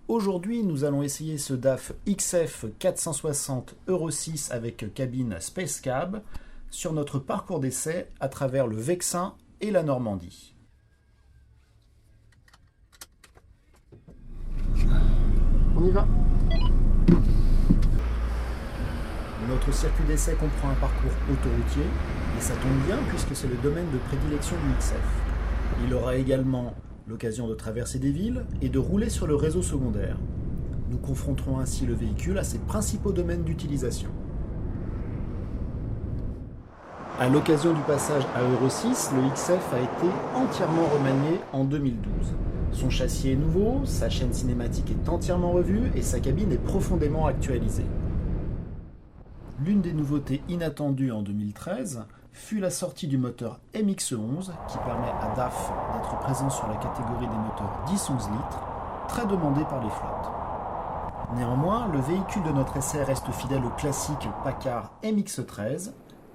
Aujourd'hui, nous allons essayer ce DAF XF 460 Euro 6 avec cabine Space Cab sur notre parcours d'essai à travers le Vexin et la Normandie. On y va. Notre circuit d'essai comprend un parcours autoroutier et ça tombe bien puisque c'est le domaine de prédilection du XF. Il aura également l'occasion de traverser des villes et de rouler sur le réseau secondaire. Nous confronterons ainsi le véhicule à ses principaux domaines d'utilisation. À l'occasion du passage à Euro 6, le XF a été entièrement remanié en 2012. Son châssis est nouveau, sa chaîne cinématique est entièrement revue et sa cabine est profondément actualisée. L'une des nouveautés inattendues en 2013 fut la sortie du moteur MX11 qui permet à DAF d'être présent sur la catégorie des moteurs 10-11 litres, très demandé par les flottes. Néanmoins, le véhicule de notre essai reste fidèle au classique Packard MX13.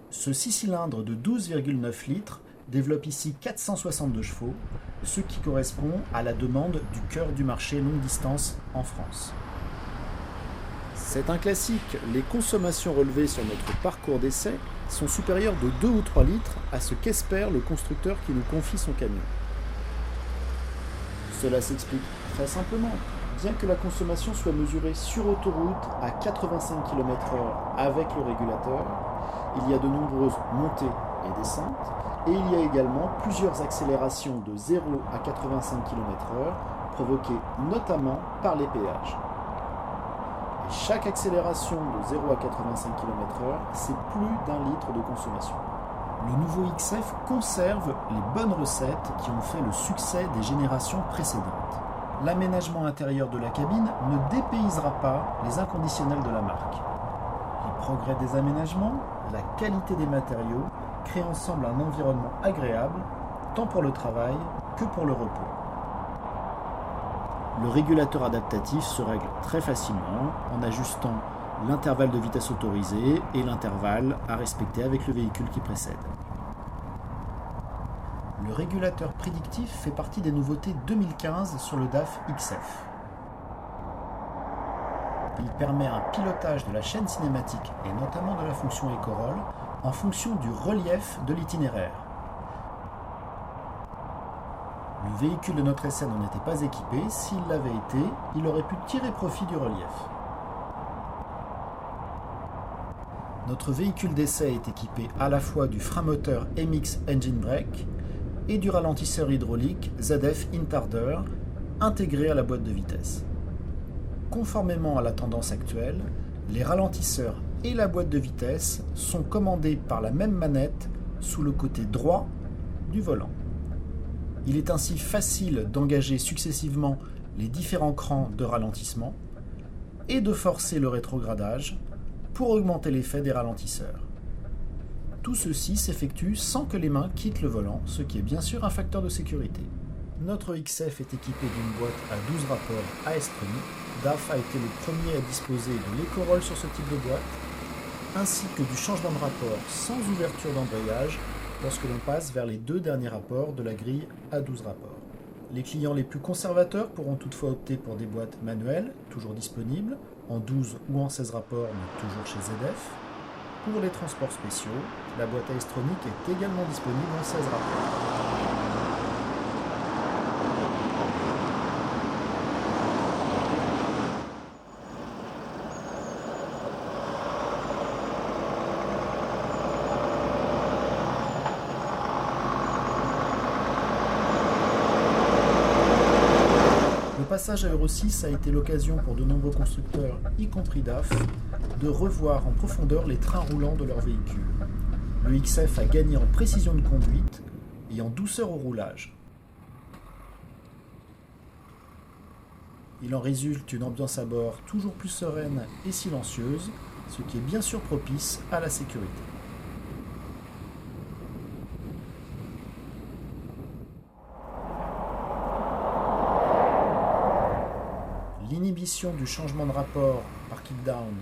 Ce 6 cylindres de 12,9 litres développe ici 462 chevaux, ce qui correspond à la demande du cœur du marché longue distance en France. C'est un classique, les consommations relevées sur notre parcours d'essai sont supérieures de 2 ou 3 litres à ce qu'espère le constructeur qui nous confie son camion. Cela s'explique très simplement. Bien que la consommation soit mesurée sur autoroute à 85 km/h avec le régulateur, il y a de nombreuses montées et descentes, et il y a également plusieurs accélérations de 0 à 85 km/h provoquées notamment par les péages. Et chaque accélération de 0 à 85 km/h, c'est plus d'1 litre de consommation. Le nouveau XF conserve les bonnes recettes qui ont fait le succès des générations précédentes. L'aménagement intérieur de la cabine ne dépaysera pas les inconditionnels de la marque. Les progrès des aménagements, la qualité des matériaux créent ensemble un environnement agréable, tant pour le travail que pour le repos. Le régulateur adaptatif se règle très facilement en ajustant l'intervalle de vitesse autorisé et l'intervalle à respecter avec le véhicule qui précède. Le régulateur prédictif fait partie des nouveautés 2015 sur le DAF XF. Il permet un pilotage de la chaîne cinématique et notamment de la fonction éco-roll en fonction du relief de l'itinéraire. Le véhicule de notre essai n'en était pas équipé. S'il l'avait été, il aurait pu tirer profit du relief. Notre véhicule d'essai est équipé à la fois du frein moteur MX Engine Brake et du ralentisseur hydraulique ZF Intarder intégré à la boîte de vitesse. Conformément à la tendance actuelle, les ralentisseurs et la boîte de vitesse sont commandés par la même manette sous le côté droit du volant. Il est ainsi facile d'engager successivement les différents crans de ralentissement et de forcer le rétrogradage pour augmenter l'effet des ralentisseurs. Tout ceci s'effectue sans que les mains quittent le volant, ce qui est bien sûr un facteur de sécurité. Notre XF est équipé d'une boîte à 12 rapports AS-tronic. DAF a été le premier à disposer de l'éco-roll sur ce type de boîte, ainsi que du changement de rapport sans ouverture d'embrayage lorsque l'on passe vers les 2 derniers rapports de la grille à 12 rapports. Les clients les plus conservateurs pourront toutefois opter pour des boîtes manuelles, toujours disponibles, en 12 ou en 16 rapports, mais toujours chez ZF. Pour les transports spéciaux, la boîte AS-tronic est également disponible en 16 rapports. Le passage à Euro 6 a été l'occasion pour de nombreux constructeurs, y compris DAF, de revoir en profondeur les trains roulants de leurs véhicules. Le XF a gagné en précision de conduite et en douceur au roulage. Il en résulte une ambiance à bord toujours plus sereine et silencieuse, ce qui est bien sûr propice à la sécurité. L'inhibition du changement de rapport par kickdown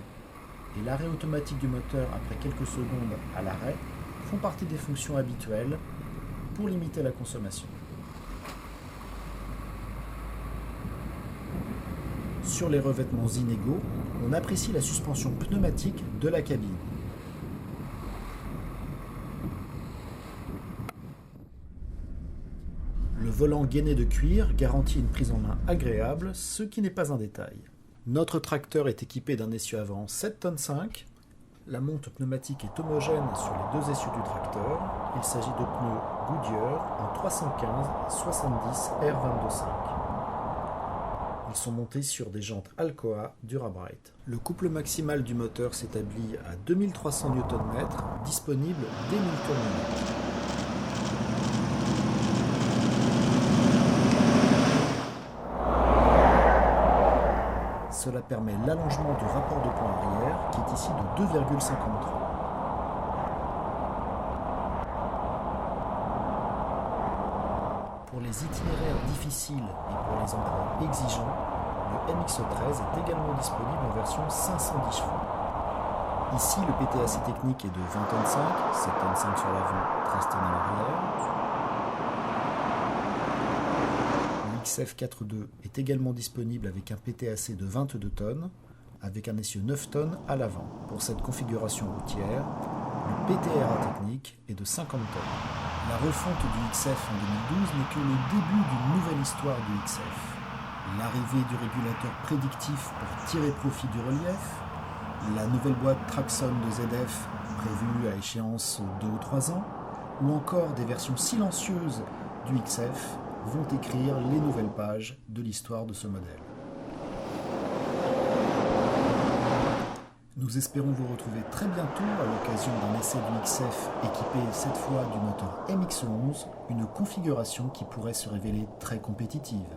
et l'arrêt automatique du moteur après quelques secondes à l'arrêt font partie des fonctions habituelles pour limiter la consommation. Sur les revêtements inégaux, on apprécie la suspension pneumatique de la cabine. Le volant gainé de cuir garantit une prise en main agréable, ce qui n'est pas un détail. Notre tracteur est équipé d'un essieu avant 7,5 tonnes. La monte pneumatique est homogène sur les deux essieux du tracteur. Il s'agit de pneus Goodyear en 315/70 R22.5. Ils sont montés sur des jantes Alcoa Dura-Brite. Le couple maximal du moteur s'établit à 2300 Nm, disponible dès 1000 km. Cela permet l'allongement du rapport de poids arrière qui est ici de 2,53. Pour les itinéraires difficiles et pour les endroits exigeants, le MX-13 est également disponible en version 510 chevaux. Ici, le PTAC technique est de 20,5 tonnes, 7,5 tonnes sur l'avant, 13 tonnes à l'arrière. XF 4.2 est également disponible avec un PTAC de 22 tonnes, avec un essieu 9 tonnes à l'avant. Pour cette configuration routière, le PTRA technique est de 50 tonnes. La refonte du XF en 2012 n'est que le début d'une nouvelle histoire du XF. L'arrivée du régulateur prédictif pour tirer profit du relief, la nouvelle boîte Traxxon de ZF prévue à échéance 2 ou 3 ans, ou encore des versions silencieuses du XF vont écrire les nouvelles pages de l'histoire de ce modèle. Nous espérons vous retrouver très bientôt à l'occasion d'un essai du XF équipé cette fois du moteur MX-11, une configuration qui pourrait se révéler très compétitive.